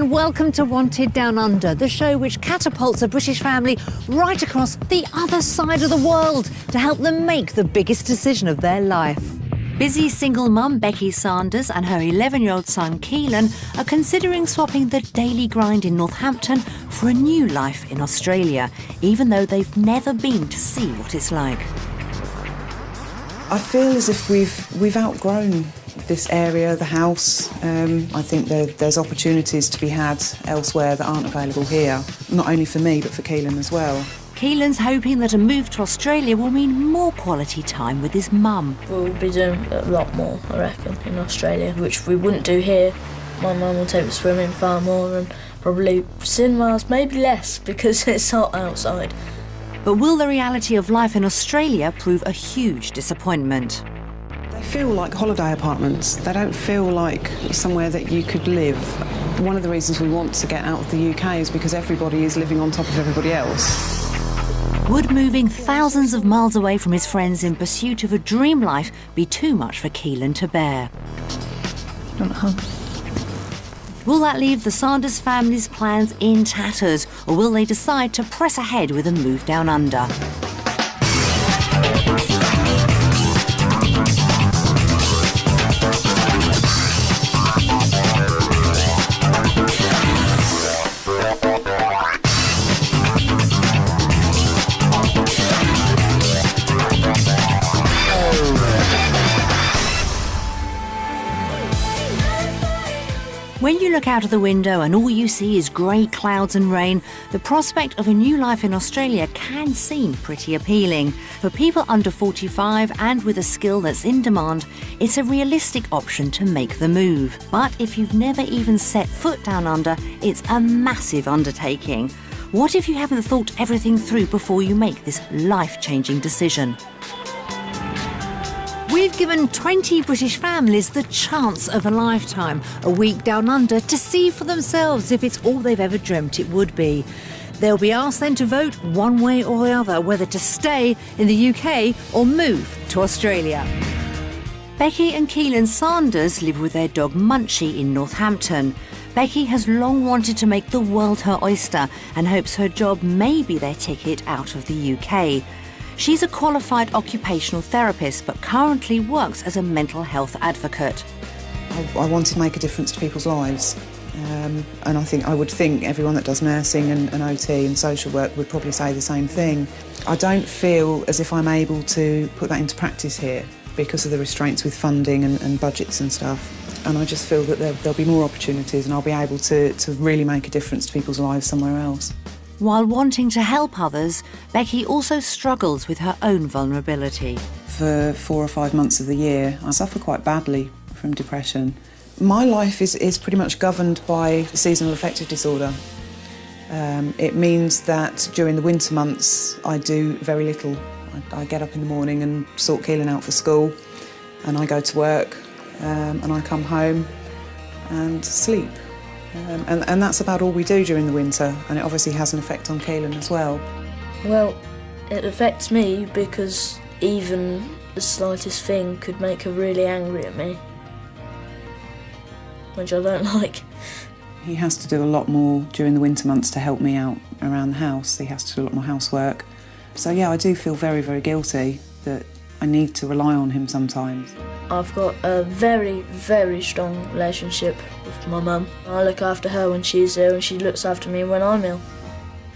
and welcome to Wanted Down Under, the show which catapults a British family right across the other side of the world to help them make the biggest decision of their life. Busy single mum Becky Sanders and her 11-year-old son Keelan are considering swapping the daily grind in Northampton for a new life in Australia, even though they've never been to see what it's like. I feel as if we've outgrown this area, the house. I think there's opportunities to be had elsewhere that aren't available here, not only for me but for Keelan as well. Keelan's hoping that a move to Australia will mean more quality time with his mum. We'll be doing a lot more, I reckon, in Australia, which we wouldn't do here. My mum will take us swimming far more and probably cinemas, maybe less, because it's hot outside. But will the reality of life in Australia prove a huge disappointment? They feel like holiday apartments. They don't feel like somewhere that you could live. One of the reasons we want to get out of the UK is because everybody is living on top of everybody else. Would moving thousands of miles away from his friends in pursuit of a dream life be too much for Keelan to bear? You want a hug? Will that leave the Sanders family's plans in tatters, or will they decide to press ahead with a move down under? When you look out of the window and all you see is grey clouds and rain, the prospect of a new life in Australia can seem pretty appealing. For people under 45 and with a skill that's in demand, it's a realistic option to make the move. But if you've never even set foot down under, it's a massive undertaking. What if you haven't thought everything through before you make this life-changing decision? We've given 20 British families the chance of a lifetime, a week down under, to see for themselves if it's all they've ever dreamt it would be. They'll be asked then to vote one way or the other, whether to stay in the UK or move to Australia. Becky and Keelan Sanders live with their dog Munchie in Northampton. Becky has long wanted to make the world her oyster and hopes her job may be their ticket out of the UK. She's a qualified occupational therapist but currently works as a mental health advocate. I want to make a difference to people's lives. And I would think everyone that does nursing and OT and social work would probably say the same thing. I don't feel as if I'm able to put that into practice here because of the restraints with funding and budgets and stuff. And I just feel that there'll be more opportunities and I'll be able to really make a difference to people's lives somewhere else. While wanting to help others, Becky also struggles with her own vulnerability. For 4 or 5 months of the year, I suffer quite badly from depression. My life is pretty much governed by seasonal affective disorder. It means that during the winter months, I do very little. I get up in the morning and sort Keelan out for school, and I go to work, and I come home and sleep. And that's about all we do during the winter, and it obviously has an effect on Keelan as well. Well, it affects me because even the slightest thing could make her really angry at me, which I don't like. He has to do a lot more during the winter months to help me out around the house. He has to do a lot more housework. So yeah, I do feel very, very guilty that I need to rely on him sometimes. I've got a very, very strong relationship with my mum. I look after her when she's ill and she looks after me when I'm ill.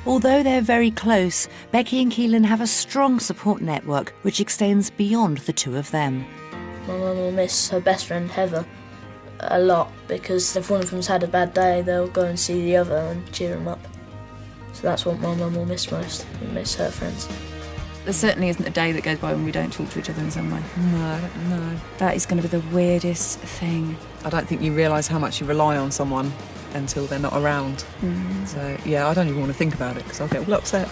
Although they're very close, Becky and Keelan have a strong support network which extends beyond the two of them. My mum will miss her best friend Heather a lot because if one of them's had a bad day, they'll go and see the other and cheer them up. So that's what my mum will miss most, miss her friends. There certainly isn't a day that goes by when we don't talk to each other in some way. No. That is going to be the weirdest thing. I don't think you realise how much you rely on someone until they're not around. So, yeah, I don't even want to think about it because I'll get all upset.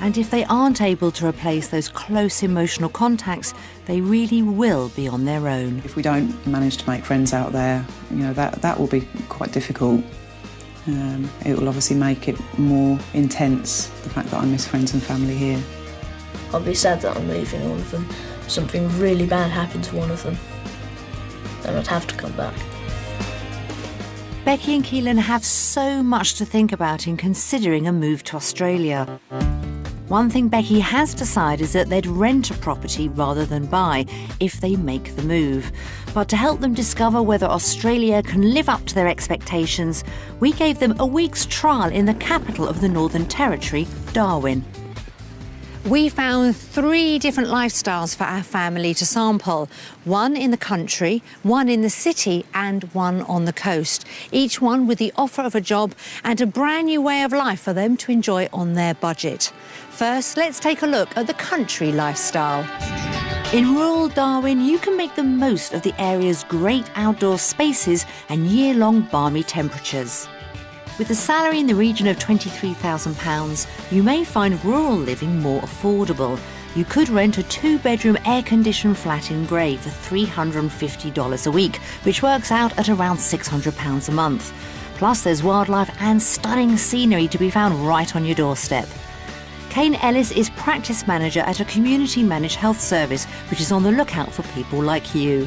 And if they aren't able to replace those close emotional contacts, they really will be on their own. If we don't manage to make friends out there, that will be quite difficult. It will obviously make it more intense, the fact that I miss friends and family here. I'll be sad that I'm leaving all of them. If something really bad happened to one of them, then I'd have to come back. Becky and Keelan have so much to think about in considering a move to Australia. One thing Becky has decided is that they'd rent a property rather than buy if they make the move. But to help them discover whether Australia can live up to their expectations, we gave them a week's trial in the capital of the Northern Territory, Darwin. We found 3 different lifestyles for our family to sample. One in the country, one in the city and one on the coast. Each one with the offer of a job and a brand new way of life for them to enjoy on their budget. First, let's take a look at the country lifestyle. In rural Darwin, you can make the most of the area's great outdoor spaces and year-long balmy temperatures. With a salary in the region of £23,000, you may find rural living more affordable. You could rent a 2-bedroom air-conditioned flat in Grey for $350 a week, which works out at around £600 a month. Plus, there's wildlife and stunning scenery to be found right on your doorstep. Kane Ellis is practice manager at a community-managed health service, which is on the lookout for people like you.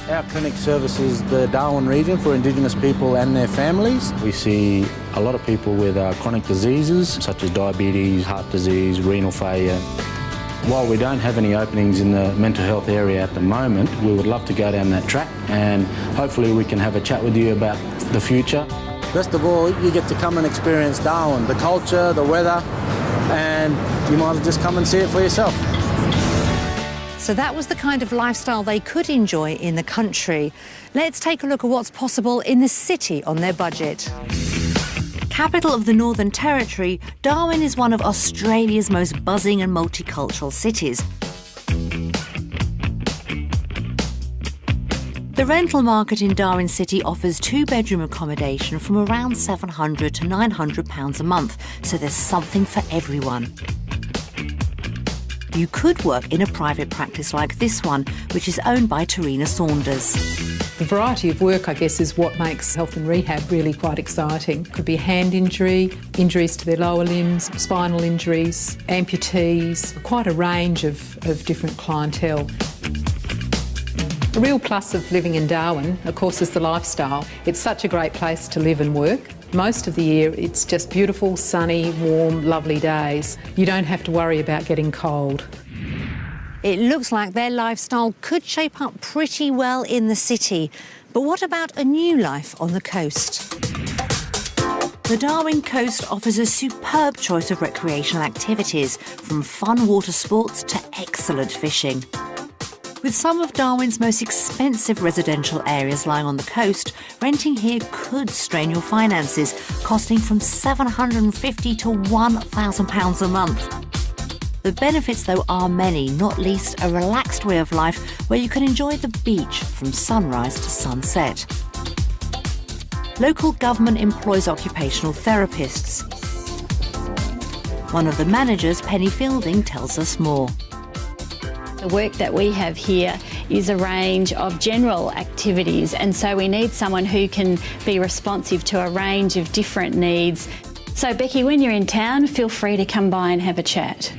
Our clinic services the Darwin region for Indigenous people and their families. We see a lot of people with chronic diseases such as diabetes, heart disease, renal failure. While we don't have any openings in the mental health area at the moment, we would love to go down that track and hopefully we can have a chat with you about the future. Best of all, you get to come and experience Darwin, the culture, the weather, and you might as well just come and see it for yourself. So that was the kind of lifestyle they could enjoy in the country. Let's take a look at what's possible in the city on their budget. Capital of the Northern Territory, Darwin is one of Australia's most buzzing and multicultural cities. The rental market in Darwin City offers 2-bedroom accommodation from around £700 to £900 a month, so there's something for everyone. You could work in a private practice like this one, which is owned by Tarina Saunders. The variety of work, I guess, is what makes health and rehab really quite exciting. Could be hand injury, injuries to their lower limbs, spinal injuries, amputees, quite a range of different clientele. The real plus of living in Darwin, of course, is the lifestyle. It's such a great place to live and work. Most of the year, it's just beautiful, sunny, warm, lovely days. You don't have to worry about getting cold. It looks like their lifestyle could shape up pretty well in the city. But what about a new life on the coast? The Darwin coast offers a superb choice of recreational activities, from fun water sports to excellent fishing. With some of Darwin's most expensive residential areas lying on the coast, renting here could strain your finances, costing from £750 to £1,000 a month. The benefits, though, are many, not least a relaxed way of life where you can enjoy the beach from sunrise to sunset. Local government employs occupational therapists. One of the managers, Penny Fielding, tells us more. The work that we have here is a range of general activities, and so we need someone who can be responsive to a range of different needs. So Becky, when you're in town, feel free to come by and have a chat.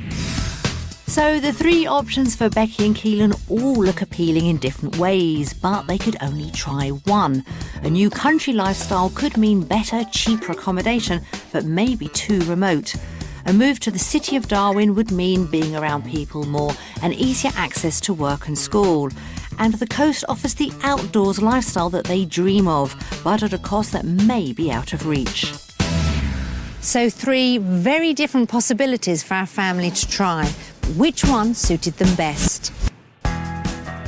So the 3 options for Becky and Keelan all look appealing in different ways, but they could only try one. A new country lifestyle could mean better, cheaper accommodation, but maybe too remote. A move to the city of Darwin would mean being around people more and easier access to work and school. And the coast offers the outdoors lifestyle that they dream of, but at a cost that may be out of reach. So 3 very different possibilities for our family to try. Which one suited them best?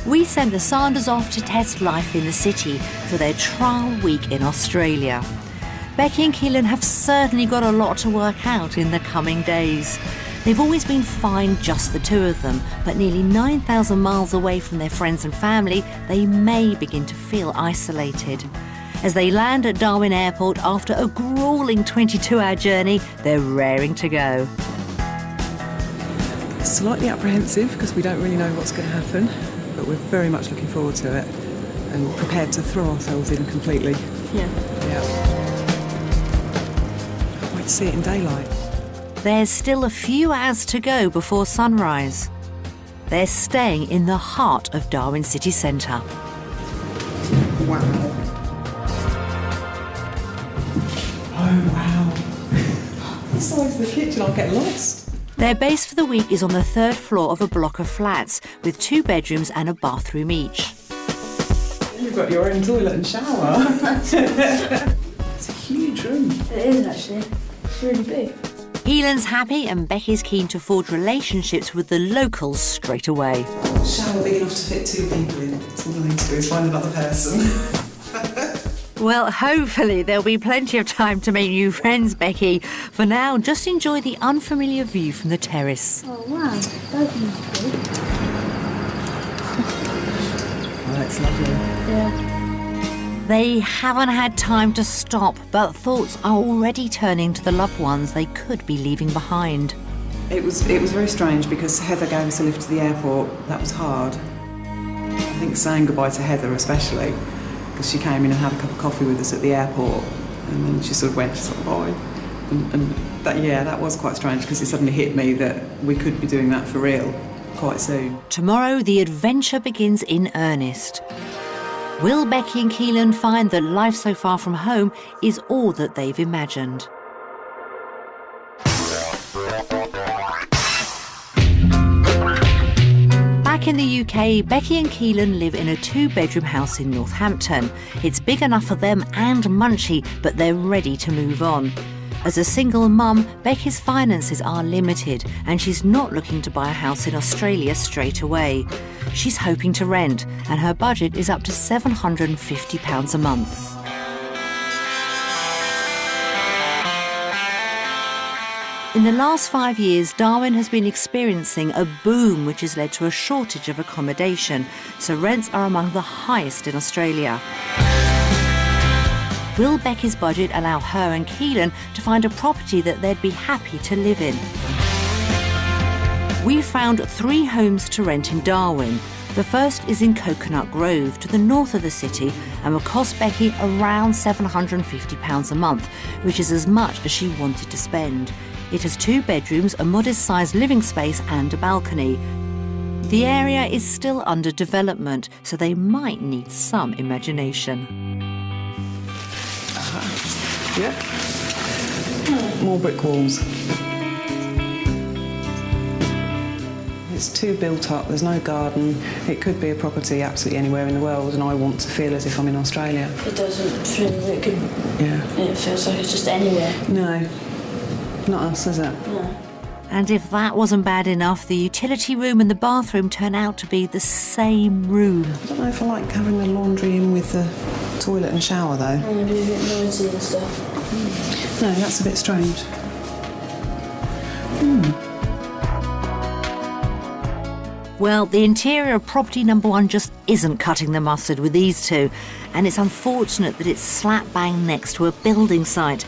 We sent the Sanders off to test life in the city for their trial week in Australia. Becky and Keelan have certainly got a lot to work out in the coming days. They've always been fine, just the 2 of them, but nearly 9,000 miles away from their friends and family, they may begin to feel isolated. As they land at Darwin Airport after a gruelling 22-hour journey, they're raring to go. Slightly apprehensive because we don't really know what's going to happen, but we're very much looking forward to it and prepared to throw ourselves in completely. Yeah. Can't wait to see it in daylight. There's still a few hours to go before sunrise. They're staying in the heart of Darwin city centre. Wow. Oh, wow. The size of the kitchen, I'll get lost. Their base for the week is on the 3rd floor of a block of flats with 2 bedrooms and a bathroom each. You've got your own toilet and shower. It's a huge room. It is actually. It's really big. Keelan's happy and Becky's keen to forge relationships with the locals straight away. Shower big enough to fit 2 people in. It's all I need to do is find another person. Well, hopefully there'll be plenty of time to make new friends, Becky. For now, just enjoy the unfamiliar view from the terrace. Oh wow, balcony's big. Oh, it's lovely. Yeah. They haven't had time to stop, but thoughts are already turning to the loved ones they could be leaving behind. It was very strange because Heather gave us a lift to the airport. That was hard. I think saying goodbye to Heather especially, because she came in and had a cup of coffee with us at the airport, and then she sort of went, bye. And that was quite strange because it suddenly hit me that we could be doing that for real quite soon. Tomorrow, the adventure begins in earnest. Will Becky and Keelan find that life so far from home is all that they've imagined? Back in the UK, Becky and Keelan live in a 2-bedroom house in Northampton. It's big enough for them and Munchie, but they're ready to move on. As a single mum, Becky's finances are limited and she's not looking to buy a house in Australia straight away. She's hoping to rent, and her budget is up to £750 a month. In the last 5 years, Darwin has been experiencing a boom which has led to a shortage of accommodation, so rents are among the highest in Australia. Will Becky's budget allow her and Keelan to find a property that they'd be happy to live in? We found 3 homes to rent in Darwin. The first is in Coconut Grove, to the north of the city, and will cost Becky around £750 a month, which is as much as she wanted to spend. It has 2 bedrooms, a modest-sized living space and a balcony. The area is still under development, so they might need some imagination. Yeah. More brick walls. It's too built up, there's no garden. It could be a property absolutely anywhere in the world, and I want to feel as if I'm in Australia. It doesn't feel it could. Yeah. It feels like it's just anywhere. No. Not us, is it? No. And if that wasn't bad enough, the utility room and the bathroom turn out to be the same room. I don't know if I like having the laundry in with the toilet and shower, though. Oh, it'd be a bit noisy and stuff. No, that's a bit strange. Well, the interior of property number 1 just isn't cutting the mustard with these 2, and it's unfortunate that it's slap bang next to a building site.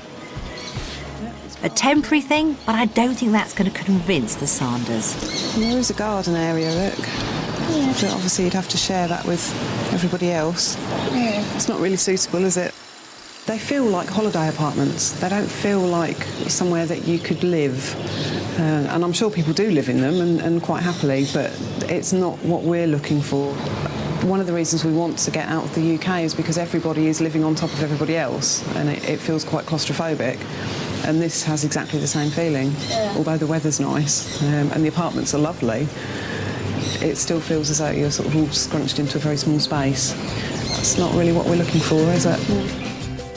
A temporary thing, but I don't think that's going to convince the Sanders. There is a garden area, look. Yeah. But obviously you'd have to share that with everybody else. Yeah. It's not really suitable, is it? They feel like holiday apartments. They don't feel like somewhere that you could live. And I'm sure people do live in them and quite happily, but it's not what we're looking for. One of the reasons we want to get out of the UK is because everybody is living on top of everybody else, and it feels quite claustrophobic. And this has exactly the same feeling. Yeah. Although the weather's nice and the apartments are lovely, it still feels as though you're sort of all scrunched into a very small space. That's not really what we're looking for, is it?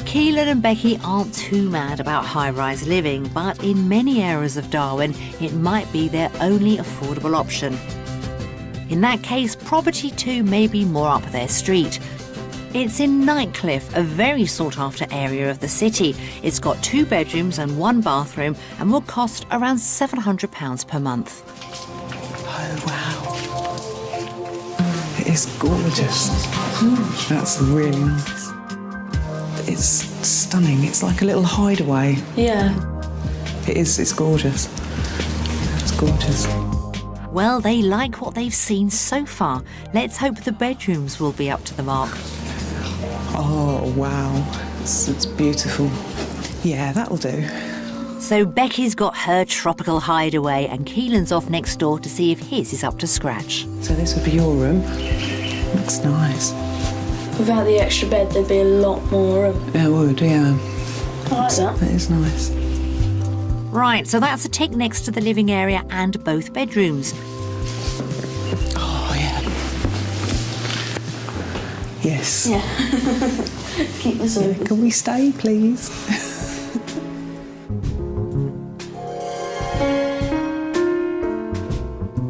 Keelan and Becky aren't too mad about high-rise living, but in many areas of Darwin, it might be their only affordable option. In that case, property 2 may be more up their street. It's in Nightcliff, a very sought-after area of the city. It's got 2 bedrooms and 1 bathroom and will cost around £700 per month. Oh, wow. It is gorgeous. That's really nice. It's stunning. It's like a little hideaway. Yeah. It is. It's gorgeous. It's gorgeous. Well, they like what they've seen so far. Let's hope the bedrooms will be up to the mark. Oh, wow. It's beautiful. Yeah, that'll do. So Becky's got her tropical hideaway and Keelan's off next door to see if his is up to scratch. So this would be your room. Looks nice. Without the extra bed, there'd be a lot more room. It would, yeah. I like that. That is nice. Right, so that's a tick next to the living area and both bedrooms. Oh, yeah. Yes. Yeah. Keep this open. Can we stay, please?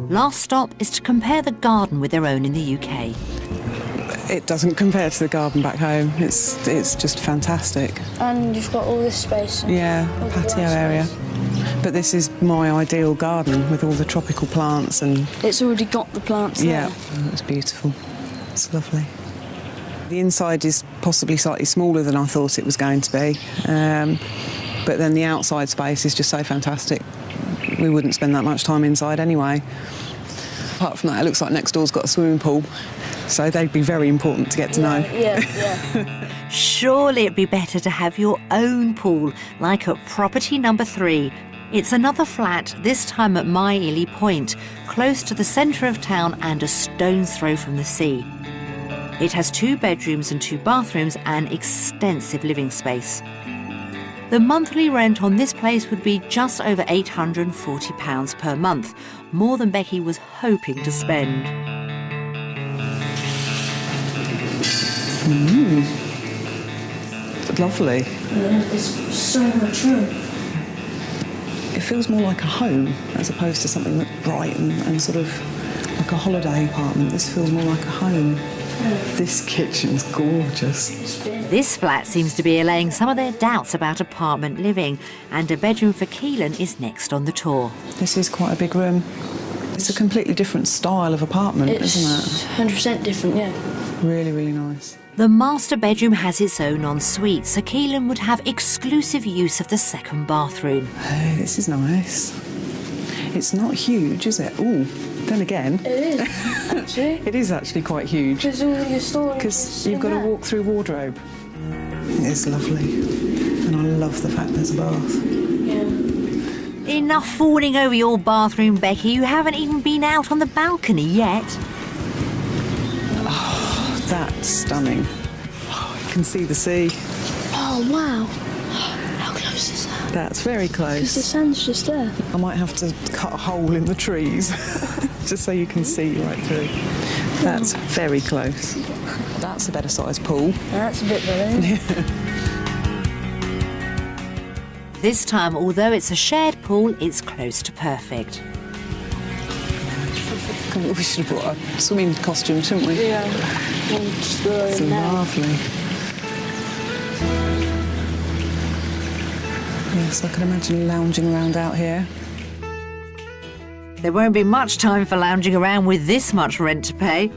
Last stop is to compare the garden with their own in the UK. It doesn't compare to the garden back home. It's just fantastic. And you've got all this space. Yeah, all the patio grass area. space. But this is my ideal garden with all the tropical plants and... It's already got the plants Yeah, there. it's beautiful. It's lovely. The inside is possibly slightly smaller than I thought it was going to be. But then the outside space is just so fantastic. We wouldn't spend that much time inside anyway. Apart from that, it looks like next door's got a swimming pool. So they'd be very important to get to know. Yeah. Surely it'd be better to have your own pool, like at property number 3. It's another flat, this time at My Ely Point, close to the centre of town and a stone's throw from the sea. It has 2 bedrooms and 2 bathrooms and extensive living space. The monthly rent on this place would be just over £840 per month, more than Becky was hoping to spend. Lovely. Yeah, it's so much room. It feels more like a home as opposed to something that's bright and sort of like a holiday apartment. This feels more like a home. This kitchen's gorgeous. This flat seems to be allaying some of their doubts about apartment living, and a bedroom for Keelan is next on the tour. This is quite a big room. It's a completely different style of apartment, isn't It's 100% different, yeah. it? Really, really nice. The master bedroom has its own ensuite, so Keelan would have exclusive use of the second bathroom. Oh, this is nice. It's not huge, is it? Ooh, then again... It is, actually. It is actually quite huge. Because all your storage Because is you've in got to there. walk through wardrobe. It's lovely. And I love the fact there's a bath. Yeah. Enough fawning over your bathroom, Becky. You haven't even been out on the balcony yet. That's stunning. Oh, you can see the sea. Oh, wow. How close is that? That's very Because the close. sun's just there. I might have to cut a hole in the trees just so you can see right through. That's very close. That's a better sized pool. That's a bit better, isn't it? This time, although it's a shared pool, it's close to perfect. God, we should have brought a swimming costume, shouldn't we? Yeah. We'll just go It's in now. lovely. Yes, I can imagine lounging around out here. There won't be much time for lounging around with this much rent to pay.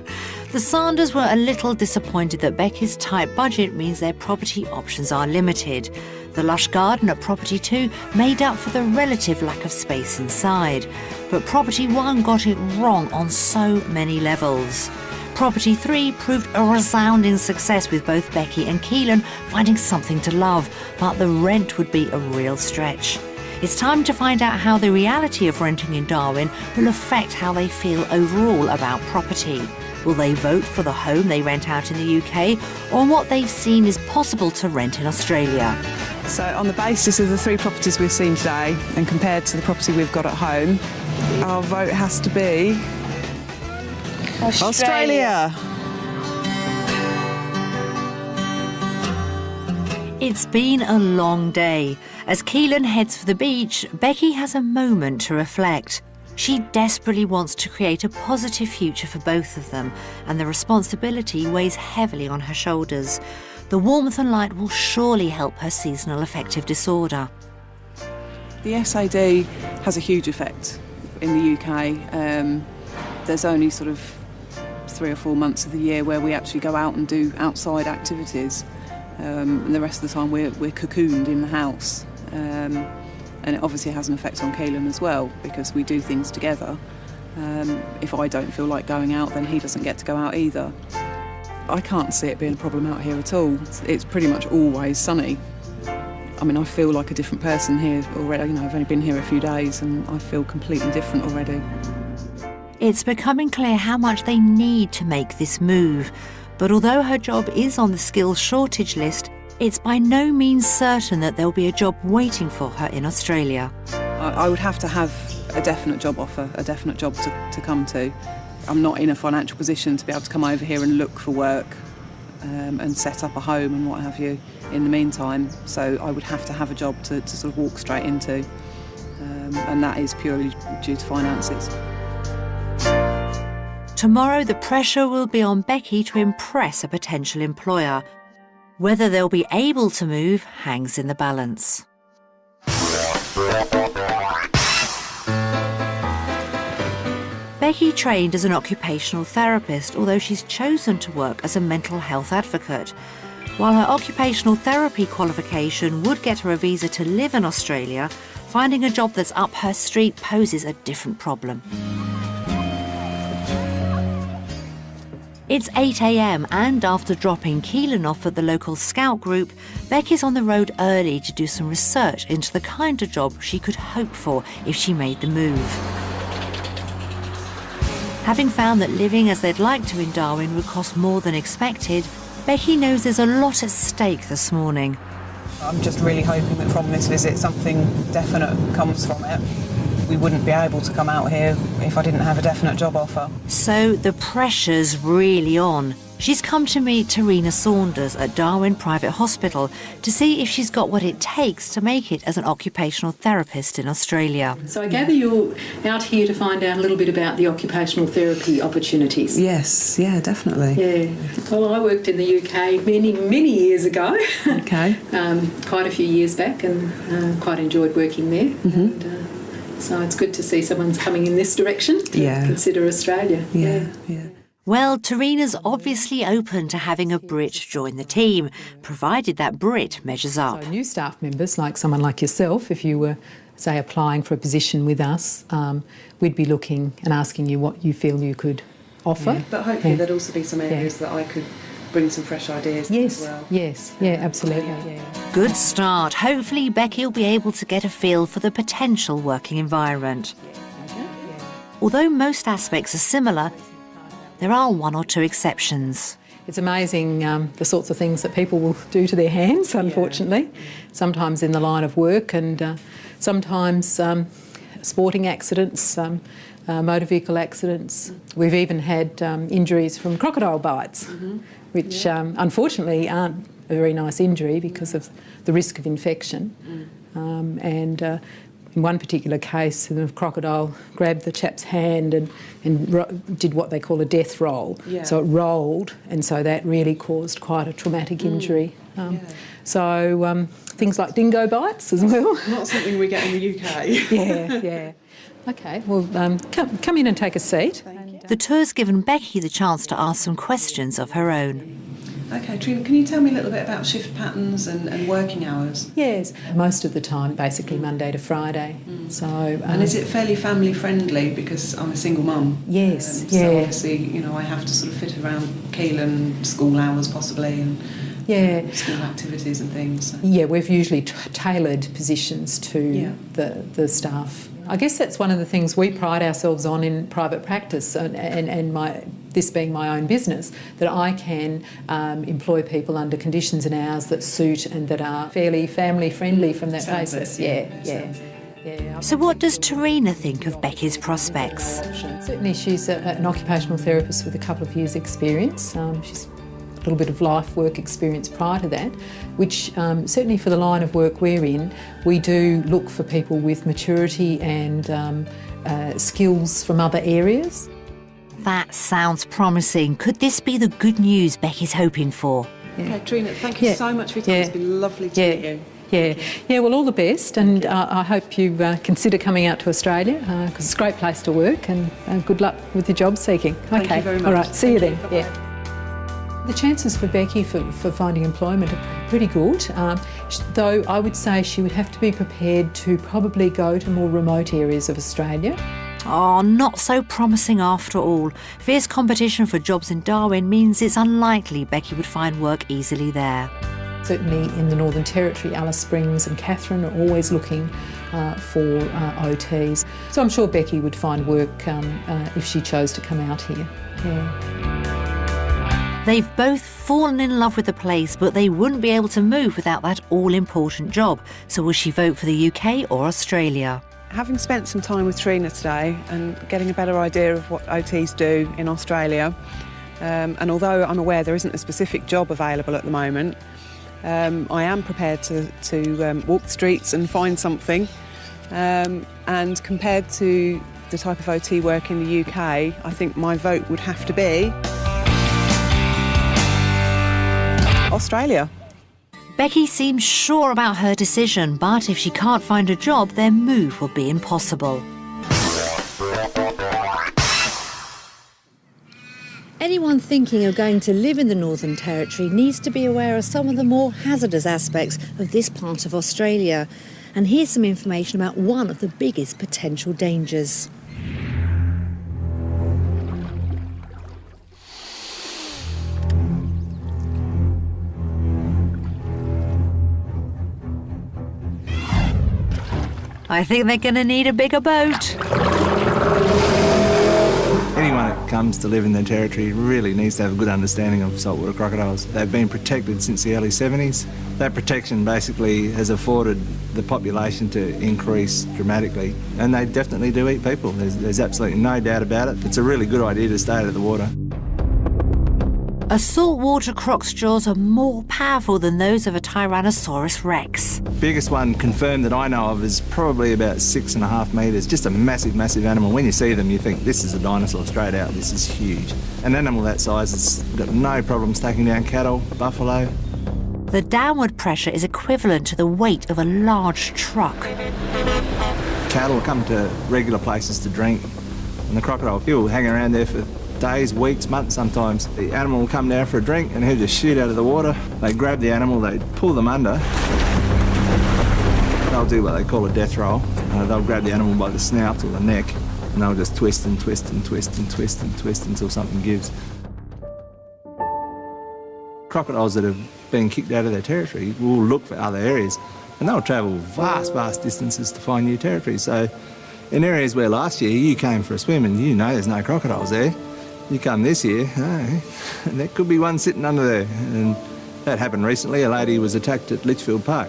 The Sanders were a little disappointed that Becky's tight budget means their property options are limited. The lush garden at Property 2 made up for the relative lack of space inside. But Property 1 got it wrong on so many levels. Property 3 proved a resounding success with both Becky and Keelan finding something to love, but the rent would be a real stretch. It's time to find out how the reality of renting in Darwin will affect how they feel overall about property. Will they vote for the home they rent out in the UK, or on what they've seen is possible to rent in Australia? So on the basis of the 3 properties we've seen today and compared to the property we've got at home, our vote has to be Australia. It's been a long day. As Keelan heads for the beach, Becky has a moment to reflect. She desperately wants to create a positive future for both of them, and the responsibility weighs heavily on her shoulders. The warmth and light will surely help her seasonal affective disorder. The SAD has a huge effect in the UK. There's only sort of 3 or 4 months of the year where we actually go out and do outside activities. And the rest of the time we're cocooned in the house. And it obviously has an effect on Keelan as well, because we do things together. If I don't feel like going out, then he doesn't get to go out either. I can't see it being a problem out here at all. It's pretty much always sunny. I mean, I feel like a different person here already. You know, I've only been here a few days and I feel completely different already. It's becoming clear how much they need to make this move. But although her job is on the skills shortage list, it's by no means certain that there'll be a job waiting for her in Australia. I would have to have a definite job offer, a definite job to come to. I'm not in a financial position to be able to come over here and look for work and set up a home and what have you in the meantime. So I would have to have a job to sort of walk straight into, and that is purely due to finances. Tomorrow the pressure will be on Becky to impress a potential employer. Whether they'll be able to move hangs in the balance. Becky trained as an occupational therapist, although she's chosen to work as a mental health advocate. While her occupational therapy qualification would get her a visa to live in Australia, finding a job that's up her street poses a different problem. It's 8 a.m. and after dropping Keelan off at the local scout group, Becky's on the road early to do some research into the kind of job she could hope for if she made the move. Having found that living as they'd like to in Darwin would cost more than expected, Becky knows there's a lot at stake this morning. I'm just really hoping that from this visit something definite comes from it. We wouldn't be able to come out here if I didn't have a definite job offer. So the pressure's really on. She's come to meet Tarina Saunders at Darwin Private Hospital to see if she's got what it takes to make it as an occupational therapist in Australia. So I gather you're out here to find out a little bit about the occupational therapy opportunities. Yes, yeah, definitely. Yeah. Well, I worked in the UK many years ago. Okay. Quite a few years back, and quite enjoyed working there. Mm-hmm. And, so it's good to see someone's coming in this direction to consider Australia. Yeah. Well, Tarina's obviously open to having a Brit join the team, provided that Brit measures up. So new staff members, like someone like yourself, if you were, say, applying for a position with us, we'd be looking and asking you what you feel you could offer. Yeah. But hopefully there'd also be some areas that I could bring some fresh ideas as well. Yes, absolutely. Yeah. Good start. Hopefully Becky will be able to get a feel for the potential working environment. Although most aspects are similar, there are one or two exceptions. It's amazing the sorts of things that people will do to their hands, unfortunately, sometimes in the line of work, and sometimes sporting accidents, motor vehicle accidents. We've even had injuries from crocodile bites, which unfortunately aren't a very nice injury because of the risk of infection. And in one particular case, the crocodile grabbed the chap's hand and did what they call a death roll. Yeah. So it rolled, and so that really caused quite a traumatic injury. So things like dingo bites as well. Not something we get in the UK. Yeah. OK, well, come in and take a seat. The tour's given Becky the chance to ask some questions of her own. OK, Trina, can you tell me a little bit about shift patterns and working hours? Yes, most of the time, basically Monday to Friday. So, and is it fairly family friendly? Because I'm a single mum. Yes, So obviously, I have to sort of fit around Keelan, school hours possibly, and school activities and things. So. Yeah, we've usually tailored positions to the staff. I guess that's one of the things we pride ourselves on in private practice, and this being my own business, that I can employ people under conditions and hours that suit and that are fairly family friendly from that basis. Yeah. So what does Tarina think of Becky's prospects? Certainly she's an occupational therapist with a couple of years' experience. She's a little bit of life work experience prior to that, which certainly for the line of work we're in, we do look for people with maturity and skills from other areas. That sounds promising. Could this be the good news Becky's hoping for? Okay, Trina, thank you so much for your time. It's been lovely to meet you. Yeah, well, all the best, and I hope you consider coming out to Australia, because it's a great place to work, and good luck with your job seeking. Thank you very much. All right, see you then. Bye-bye. Yeah. The chances for Becky for finding employment are pretty good, though I would say she would have to be prepared to probably go to more remote areas of Australia. Oh, not so promising after all. Fierce competition for jobs in Darwin means it's unlikely Becky would find work easily there. Certainly in the Northern Territory, Alice Springs and Katherine are always looking for OTs. So I'm sure Becky would find work if she chose to come out here. Yeah. They've both fallen in love with the place, but they wouldn't be able to move without that all-important job. So will she vote for the UK or Australia? Having spent some time with Trina today and getting a better idea of what OTs do in Australia, and although I'm aware there isn't a specific job available at the moment, I am prepared to walk the streets and find something. And compared to the type of OT work in the UK, I think my vote would have to be Australia. Becky seems sure about her decision, but if she can't find a job, their move will be impossible. Anyone thinking of going to live in the Northern Territory needs to be aware of some of the more hazardous aspects of this part of Australia. And here's some information about one of the biggest potential dangers. I think they're going to need a bigger boat. Anyone that comes to live in the territory really needs to have a good understanding of saltwater crocodiles. They've been protected since the early 70s. That protection basically has afforded the population to increase dramatically, and they definitely do eat people. There's absolutely no doubt about it. It's a really good idea to stay out of the water. A saltwater croc's jaws are more powerful than those of a Tyrannosaurus rex. Biggest one confirmed that I know of is probably about 6.5 metres. Just a massive, massive animal. When you see them, you think, this is a dinosaur straight out. This is huge. An animal that size has got no problems taking down cattle, buffalo. The downward pressure is equivalent to the weight of a large truck. Cattle come to regular places to drink, and the crocodile, he'll hang around there for days, weeks, months sometimes. The animal will come down for a drink and he'll just shoot out of the water. They grab the animal, they pull them under. They'll do what they call a death roll. They'll grab the animal by the snout or the neck and they'll just twist and twist and twist and twist and twist until something gives. Crocodiles that have been kicked out of their territory will look for other areas and they'll travel vast, vast distances to find new territory. So in areas where last year you came for a swim and you know there's no crocodiles there, you come this year, there could be one sitting under there. And that happened recently. A lady was attacked at Litchfield Park.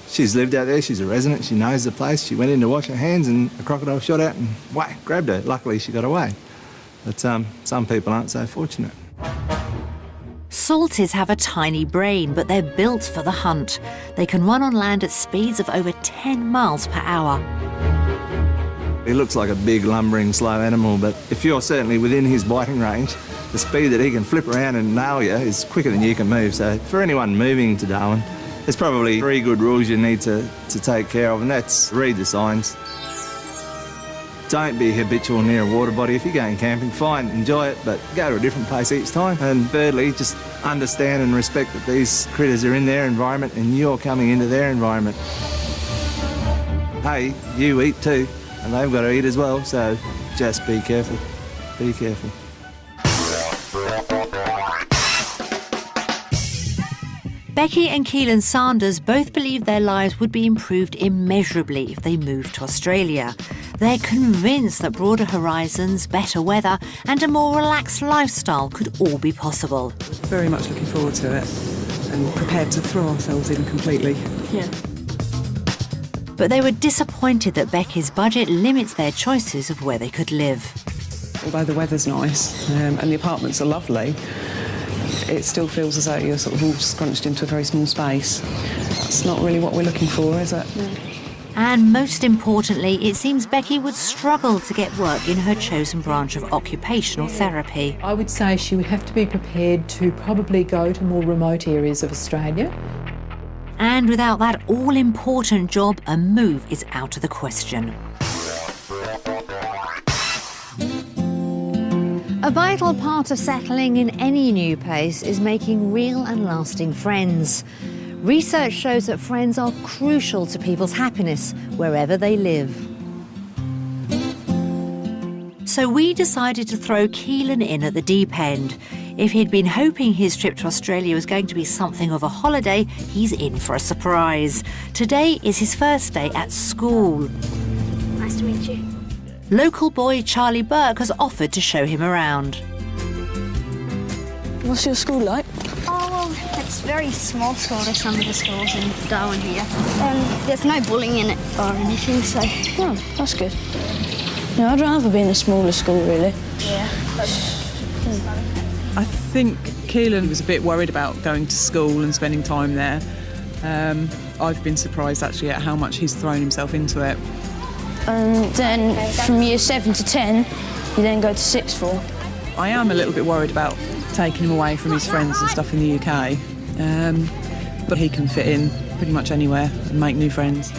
She's lived out there, she's a resident, she knows the place. She went in to wash her hands and a crocodile shot out and whack, grabbed her. Luckily she got away. But some people aren't so fortunate. Salties have a tiny brain, but they're built for the hunt. They can run on land at speeds of over 10 miles per hour. He looks like a big, lumbering, slow animal, but if you're certainly within his biting range, the speed that he can flip around and nail you is quicker than you can move. So for anyone moving to Darwin, there's probably 3 good rules you need to take care of, and that's read the signs. Don't be habitual near a water body. If you're going camping, fine, enjoy it, but go to a different place each time. And thirdly, just understand and respect that these critters are in their environment and you're coming into their environment. Hey, you eat too. And they've got to eat as well, so just be careful. Be careful. Becky and Keelan Sanders both believe their lives would be improved immeasurably if they moved to Australia. They're convinced that broader horizons, better weather and a more relaxed lifestyle could all be possible. Very much looking forward to it and prepared to throw ourselves in completely. Yeah. But they were disappointed that Becky's budget limits their choices of where they could live. Although the weather's nice and the apartments are lovely, it still feels as though you're sort of all scrunched into a very small space. That's not really what we're looking for, is it? No. And most importantly, it seems Becky would struggle to get work in her chosen branch of occupational therapy. I would say she would have to be prepared to probably go to more remote areas of Australia. And without that all-important job, a move is out of the question. A vital part of settling in any new place is making real and lasting friends. Research shows that friends are crucial to people's happiness wherever they live. So we decided to throw Keelan in at the deep end. If he'd been hoping his trip to Australia was going to be something of a holiday, he's in for a surprise. Today is his first day at school. Nice to meet you. Local boy Charlie Burke has offered to show him around. What's your school like? Oh, well, it's a very small school. There's some of the schools in Darwin here. There's no bullying in it or anything, so... Oh, that's good. No, I'd rather be in a smaller school, really. Yeah. I think Keelan was a bit worried about going to school and spending time there. I've been surprised actually at how much he's thrown himself into it. And then from year 7 to 10, you then go to sixth form. I am a little bit worried about taking him away from his friends and stuff in the UK, but he can fit in pretty much anywhere and make new friends.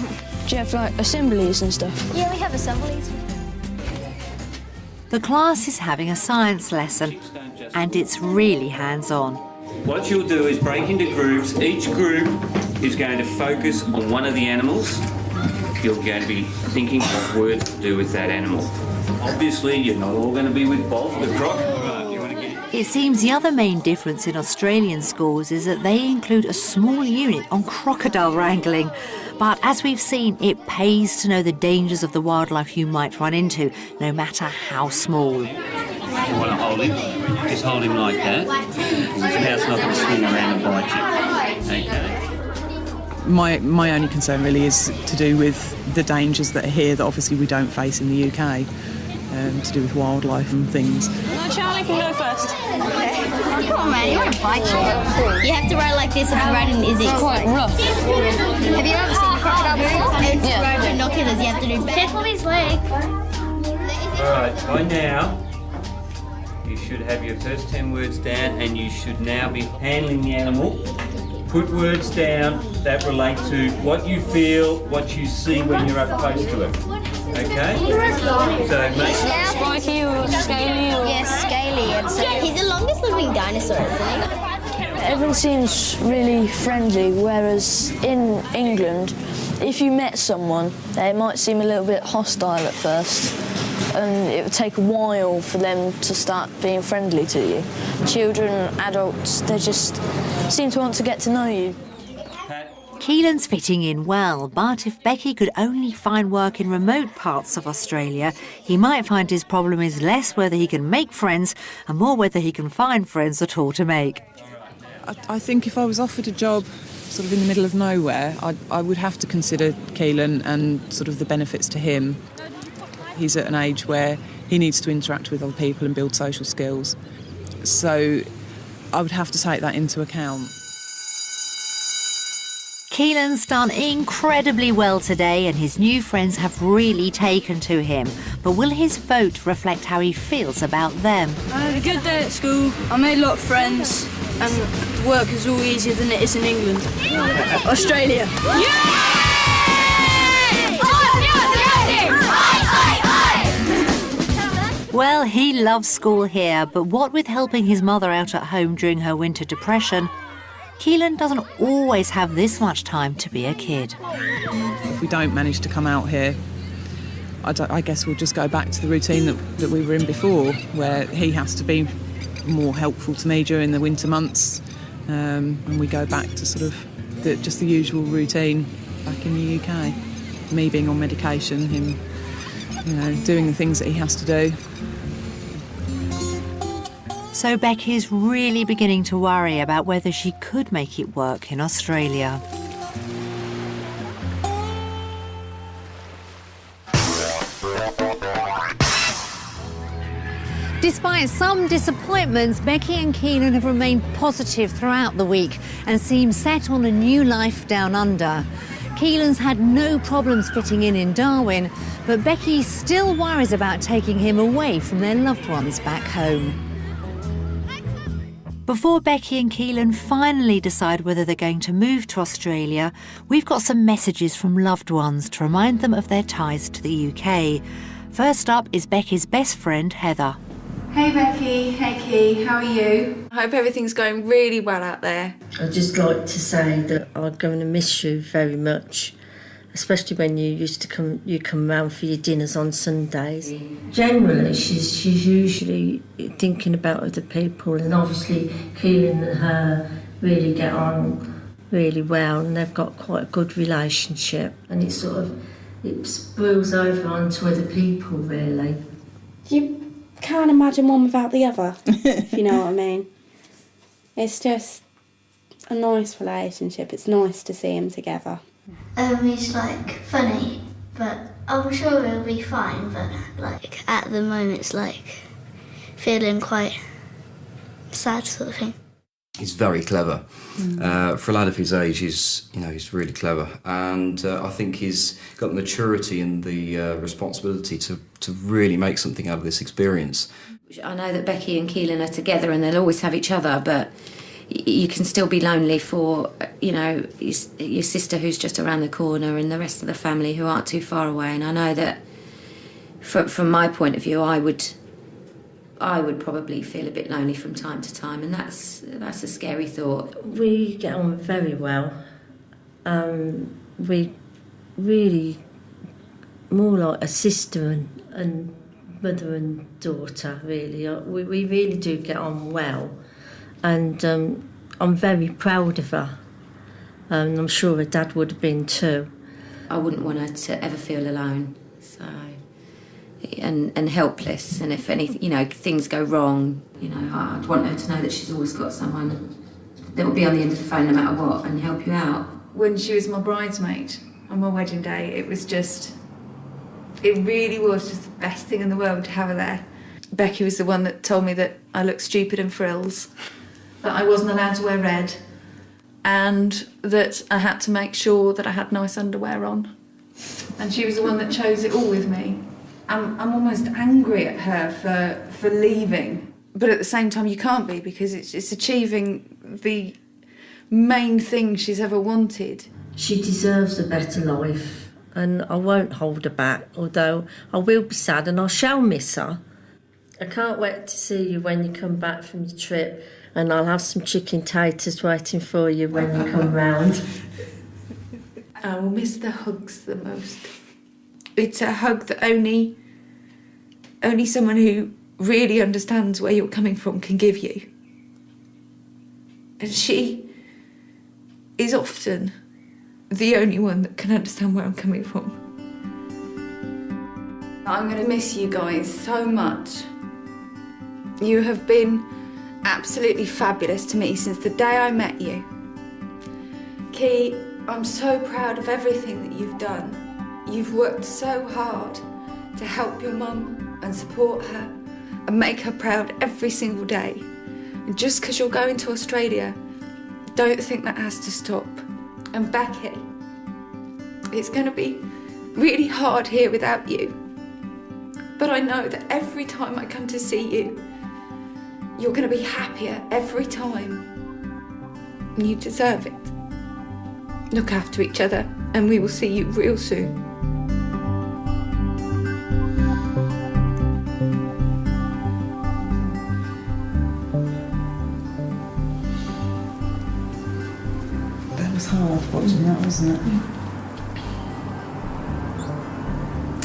Do you have, like, assemblies and stuff? Yeah, we have assemblies. The class is having a science lesson, and it's really hands-on. What you'll do is break into groups. Each group is going to focus on one of the animals. You're going to be thinking of words to do with that animal. Obviously, you're not all going to be with Bob the croc. It seems the other main difference in Australian schools is that they include a small unit on crocodile wrangling. But as we've seen, it pays to know the dangers of the wildlife you might run into, no matter how small. You want to hold him? Just hold him like that. His mouth's not going to swing around and bite you. Okay. My only concern really is to do with the dangers that are here that obviously we don't face in the UK, to do with wildlife and things. No, Charlie can go first. Come on, man, you want to bite you. You have to ride like this if you ride in Izzy. It's quite rough. Have you ever seen a crocodile before? It's ride with binoculars, you have to do careful with his leg. All right, by now, you should have your first 10 words down and you should now be handling the animal. Put words down that relate to what you feel, what you see when you're up close to it. Okay? So, mate. Spiky or scaly or... Yes, scaly. He's the longest living dinosaur, isn't he? Everyone seems really friendly, whereas in England, if you met someone, they might seem a little bit hostile at first, and it would take a while for them to start being friendly to you. Children, adults, they just seem to want to get to know you. Keelan's fitting in well, but if Becky could only find work in remote parts of Australia, he might find his problem is less whether he can make friends and more whether he can find friends at all to make. I think if I was offered a job sort of in the middle of nowhere, I would have to consider Keelan and sort of the benefits to him. He's at an age where he needs to interact with other people and build social skills. So I would have to take that into account. Keelan's done incredibly well today and his new friends have really taken to him. But will his vote reflect how he feels about them? I had a good day at school, I made a lot of friends, and work is all easier than it is in England. Australia. Well, he loves school here, but what with helping his mother out at home during her winter depression, Keelan doesn't always have this much time to be a kid. If we don't manage to come out here, I guess we'll just go back to the routine that we were in before, where he has to be more helpful to me during the winter months, and we go back to sort of just the usual routine back in the UK. Me being on medication, him, doing the things that he has to do. So Becky's really beginning to worry about whether she could make it work in Australia. Despite some disappointments, Becky and Keelan have remained positive throughout the week and seem set on a new life down under. Keelan's had no problems fitting in Darwin, but Becky still worries about taking him away from their loved ones back home. Before Becky and Keelan finally decide whether they're going to move to Australia, we've got some messages from loved ones to remind them of their ties to the UK. First up is Becky's best friend, Heather. Hey Becky, hey Key, how are you? I hope everything's going really well out there. I'd just like to say that I'm going to miss you very much, especially when you used to come round for your dinners on Sundays. Generally, she's usually thinking about other people, and obviously Keelan and her really get on really well, and they've got quite a good relationship, and it spills over onto other people, really. You can't imagine one without the other, if you know what I mean. It's just a nice relationship. It's nice to see them together. He's like funny, but I'm sure he'll be fine. But like at the moment, it's like feeling quite sad, sort of thing. He's very clever. For a lad of his age, he's really clever, and I think he's got the maturity and the responsibility to really make something out of this experience. I know that Becky and Keelan are together and they'll always have each other, but you can still be lonely for, your sister who's just around the corner and the rest of the family who aren't too far away. And I know that, from my point of view, I would probably feel a bit lonely from time to time, and that's a scary thought. We get on very well. We really more like a sister and mother and daughter, really. We really do get on well, and I'm very proud of her. I'm sure her dad would have been too. I wouldn't want her to ever feel alone, so and helpless. And if anything, things go wrong, I'd want her to know that she's always got someone that will be on the end of the phone no matter what and help you out. When she was my bridesmaid on my wedding day, it really was just the best thing in the world to have her there. Becky was the one that told me that I looked stupid in frills, that I wasn't allowed to wear red, and that I had to make sure that I had nice underwear on. And she was the one that chose it all with me. I'm almost angry at her for leaving, but at the same time you can't be, because it's achieving the main thing she's ever wanted. She deserves a better life, and I won't hold her back, although I will be sad and I shall miss her. I can't wait to see you when you come back from your trip, and I'll have some chicken taters waiting for you when you come round. I will miss the hugs the most. It's a hug that only someone who really understands where you're coming from can give you. And she is often the only one that can understand where I'm coming from. I'm going to miss you guys so much. You have been absolutely fabulous to me since the day I met you. Key, I'm so proud of everything that you've done. You've worked so hard to help your mum and support her and make her proud every single day. And just because you're going to Australia, don't think that has to stop. And Becky, it's going to be really hard here without you. But I know that every time I come to see you, you're going to be happier every time. You deserve it. Look after each other, and we will see you real soon. That was hard watching that, wasn't it?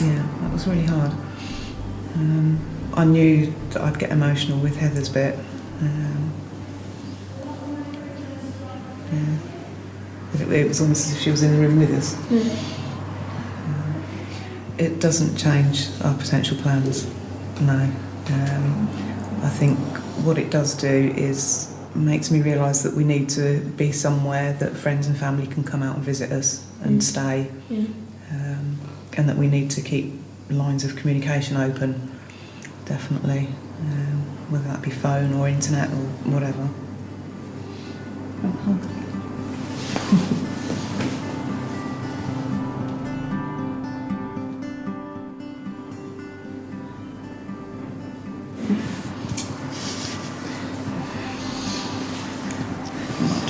Yeah, that was really hard. I knew that I'd get emotional with Heather's bit. It was almost as if she was in the room with us. It doesn't change our potential plans, no. I think what it does do is makes me realise that we need to be somewhere that friends and family can come out and visit us and stay, and that we need to keep lines of communication open, definitely, whether that be phone or internet or whatever.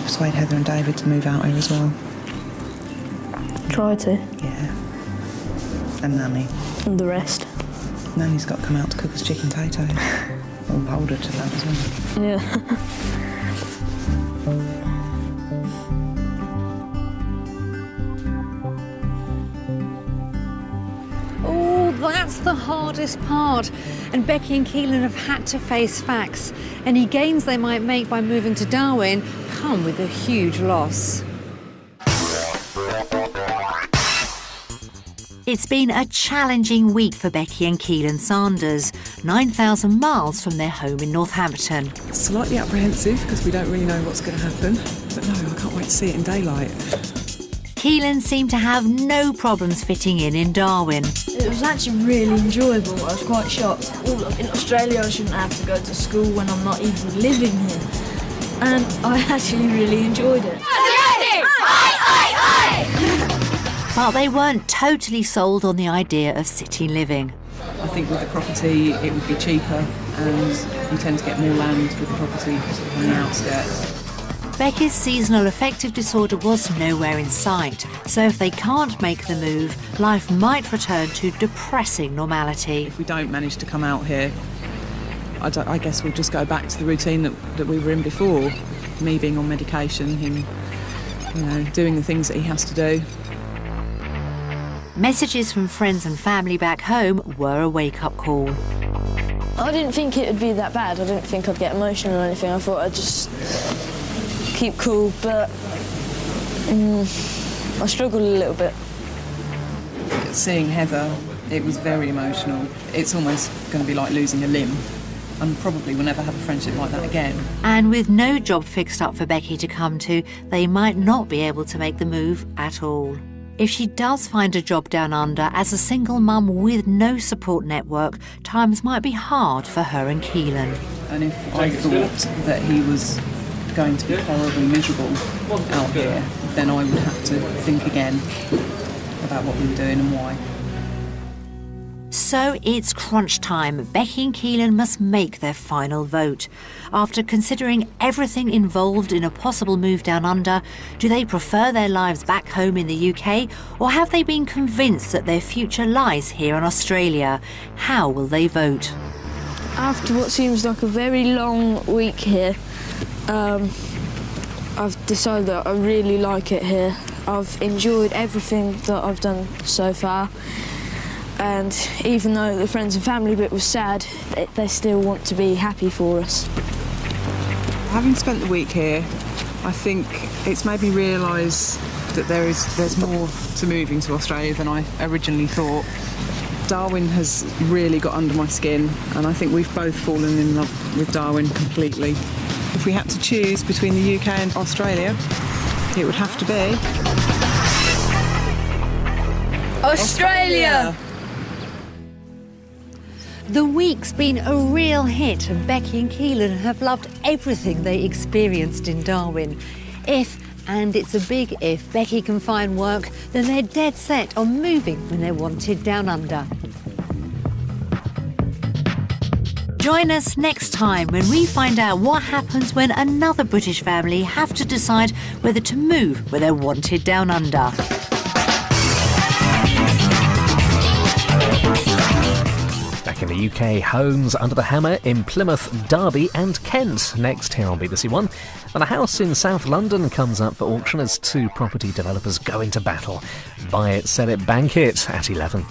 Persuade Heather and David to move out here as well. Try to. Yeah. And Nanny. And the rest. Nanny's got to come out to cook us chicken potatoes. I'll hold her to that as well. Yeah. Oh, that's the hardest part. And Becky and Keelan have had to face facts. Any gains they might make by moving to Darwin come with a huge loss. It's been a challenging week for Becky and Keelan Sanders, 9,000 miles from their home in Northampton. Slightly apprehensive because we don't really know what's going to happen, but no, I can't wait to see it in daylight. Keelan seemed to have no problems fitting in Darwin. It was actually really enjoyable. I was quite shocked. In Australia, I shouldn't have to go to school when I'm not even living here. And I actually really enjoyed it. But they weren't totally sold on the idea of city living. I think with the property it would be cheaper and you tend to get more land with the property on the outskirts. Becky's seasonal affective disorder was nowhere in sight, so if they can't make the move, life might return to depressing normality. If we don't manage to come out here, I guess we'll just go back to the routine that we were in before. Me being on medication, him, doing the things that he has to do. Messages from friends and family back home were a wake-up call. I didn't think it would be that bad. I didn't think I'd get emotional or anything. I thought I'd just keep cool, but I struggled a little bit. Seeing Heather, it was very emotional. It's almost going to be like losing a limb. And probably will never have a friendship like that again. And with no job fixed up for Becky to come to, they might not be able to make the move at all. If she does find a job down under as a single mum with no support network, times might be hard for her and Keelan. And if I thought that he was going to be horribly miserable out here, then I would have to think again about what we were doing and why. So it's crunch time. Becky and Keelan must make their final vote. After considering everything involved in a possible move down under, do they prefer their lives back home in the UK, or have they been convinced that their future lies here in Australia? How will they vote? After what seems like a very long week here, I've decided that I really like it here. I've enjoyed everything that I've done so far. And even though the friends and family bit was sad, they still want to be happy for us. Having spent the week here, I think it's made me realise that there's more to moving to Australia than I originally thought. Darwin has really got under my skin, and I think we've both fallen in love with Darwin completely. If we had to choose between the UK and Australia, it would have to be Australia! The week's been a real hit, and Becky and Keelan have loved everything they experienced in Darwin. If, and it's a big if, Becky can find work, then they're dead set on moving when they're wanted down under. Join us next time when we find out what happens when another British family have to decide whether to move where they're wanted down under. Back in the UK, homes under the hammer in Plymouth, Derby and Kent. Next here on BBC One. And a house in South London comes up for auction as two property developers go into battle. Buy it, sell it, bank it at 11.